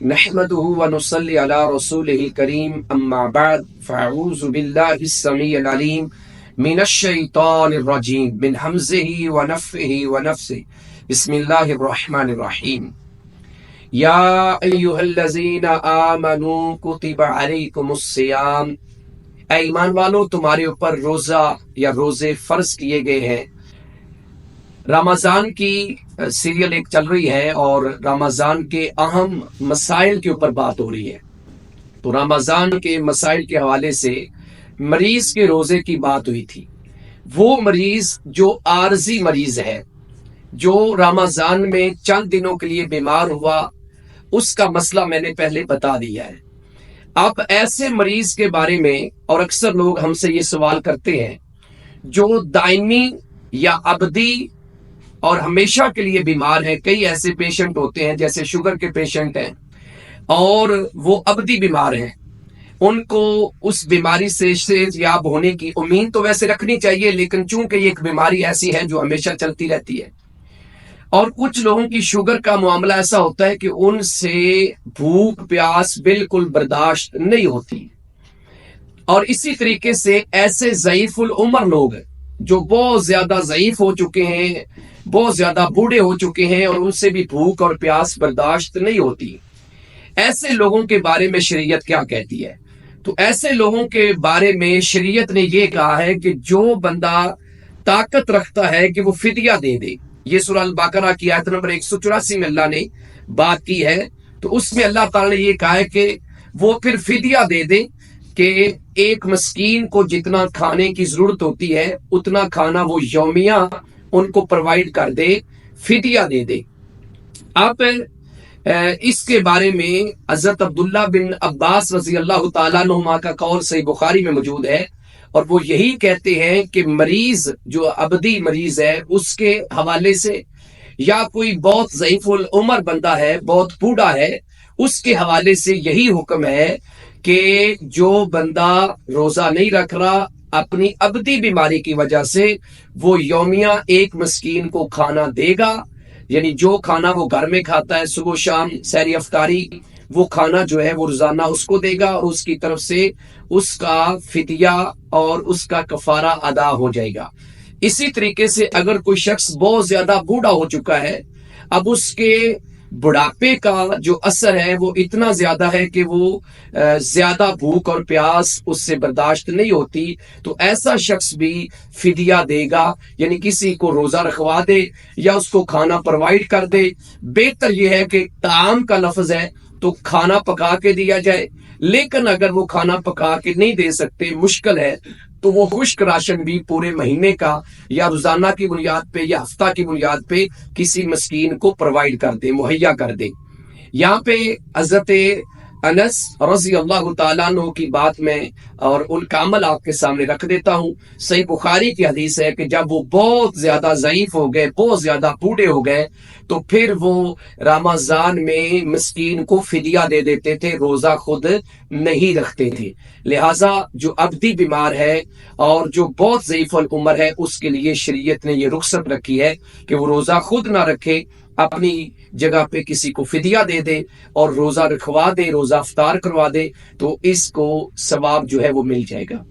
نحمده ونصلي على رسوله الكريم أما بعد فأعوذ بالله السميع العليم من الشيطان الرجيم من همزه ونفخه ونفثه بسم الله الرحمن الرحيم يا أيها الذين آمنوا كتب عليكم الصيام اے ایمان والو تمہارے اوپر روزہ یا روزے فرض کیے گئے ہیں۔ رمضان کی سیریل ایک چل رہی ہے اور رمضان کے اہم مسائل کے اوپر بات ہو رہی ہے، تو رمضان کے مسائل کے حوالے سے مریض کے روزے کی بات ہوئی تھی۔ وہ مریض جو عارضی مریض ہے، جو رمضان میں چند دنوں کے لیے بیمار ہوا، اس کا مسئلہ میں نے پہلے بتا دیا ہے۔ اب ایسے مریض کے بارے میں، اور اکثر لوگ ہم سے یہ سوال کرتے ہیں، جو دائمی یا ابدی اور ہمیشہ کے لیے بیمار ہیں۔ کئی ایسے پیشنٹ ہوتے ہیں جیسے شوگر کے پیشنٹ ہیں اور وہ ابدی بیمار ہیں، ان کو اس بیماری سے صحت یاب ہونے کی امید تو ویسے رکھنی چاہیے، لیکن چونکہ یہ ایک بیماری ایسی ہے جو ہمیشہ چلتی رہتی ہے، اور کچھ لوگوں کی شوگر کا معاملہ ایسا ہوتا ہے کہ ان سے بھوک پیاس بالکل برداشت نہیں ہوتی، اور اسی طریقے سے ایسے ضعیف العمر لوگ جو بہت زیادہ ضعیف ہو چکے ہیں، بہت زیادہ بوڑھے ہو چکے ہیں، اور ان سے بھی بھوک اور پیاس برداشت نہیں ہوتی، ایسے لوگوں کے بارے میں شریعت کیا کہتی ہے؟ تو ایسے لوگوں کے بارے میں شریعت نے یہ کہا ہے کہ جو بندہ طاقت رکھتا ہے کہ وہ فدیہ دے دے۔ یہ سورہ البقرہ کی آیت نمبر 184 میں اللہ نے بات کی ہے، تو اس میں اللہ تعالی نے یہ کہا ہے کہ وہ پھر فدیہ دے دے، کہ ایک مسکین کو جتنا کھانے کی ضرورت ہوتی ہے اتنا کھانا وہ یومیہ ان کو پروائیڈ کر دے، فدیہ دے دے۔ اب اس کے بارے میں حضرت عبداللہ بن عباس رضی اللہ تعالیٰ عنہما کا قول صحیح بخاری میں موجود ہے، اور وہ یہی کہتے ہیں کہ مریض جو ابدی مریض ہے اس کے حوالے سے، یا کوئی بہت ضعیف العمر بندہ ہے، بہت بوڑھا ہے، اس کے حوالے سے یہی حکم ہے کہ جو بندہ روزہ نہیں رکھ رہا اپنی ابدی بیماری کی وجہ سے، وہ یومیہ ایک مسکین کو کھانا دے گا، یعنی جو کھانا وہ گھر میں کھاتا ہے صبح شام سحری افطاری، وہ کھانا جو ہے وہ روزانہ اس کو دے گا، اور اس کی طرف سے اس کا فدیہ اور اس کا کفارہ ادا ہو جائے گا۔ اسی طریقے سے اگر کوئی شخص بہت زیادہ بوڑھا ہو چکا ہے، اب اس کے بڑھاپے کا جو اثر ہے وہ اتنا زیادہ ہے کہ وہ زیادہ بھوک اور پیاس اس سے برداشت نہیں ہوتی، تو ایسا شخص بھی فدیہ دے گا، یعنی کسی کو روزہ رکھوا دے یا اس کو کھانا پروائیڈ کر دے۔ بہتر یہ ہے کہ طعام کا لفظ ہے تو کھانا پکا کے دیا جائے، لیکن اگر وہ کھانا پکا کے نہیں دے سکتے، مشکل ہے، تو وہ خشک راشن بھی پورے مہینے کا یا روزانہ کی بنیاد پہ یا ہفتہ کی بنیاد پہ کسی مسکین کو پروائیڈ کر دے، مہیا کر دے۔ یہاں پہ حضرت انس رضی اللہ تعالیٰ عنہ کی بات میں اور ان کا عمل آپ کے سامنے رکھ دیتا ہوں۔ صحیح بخاری کی حدیث ہے کہ جب وہ بہت زیادہ ضعیف ہو گئے، بہت زیادہ بوڑھے ہو گئے، تو پھر وہ رمضان میں مسکین کو فدیہ دے دیتے تھے، روزہ خود نہیں رکھتے تھے۔ لہٰذا جو ابدی بیمار ہے اور جو بہت ضعیف العمر ہے، اس کے لیے شریعت نے یہ رخصت رکھی ہے کہ وہ روزہ خود نہ رکھے، اپنی جگہ پہ کسی کو فدیہ دے دے اور روزہ رکھوا دے، روزہ افطار کروا دے، تو اس کو ثواب جو ہے وہ مل جائے گا۔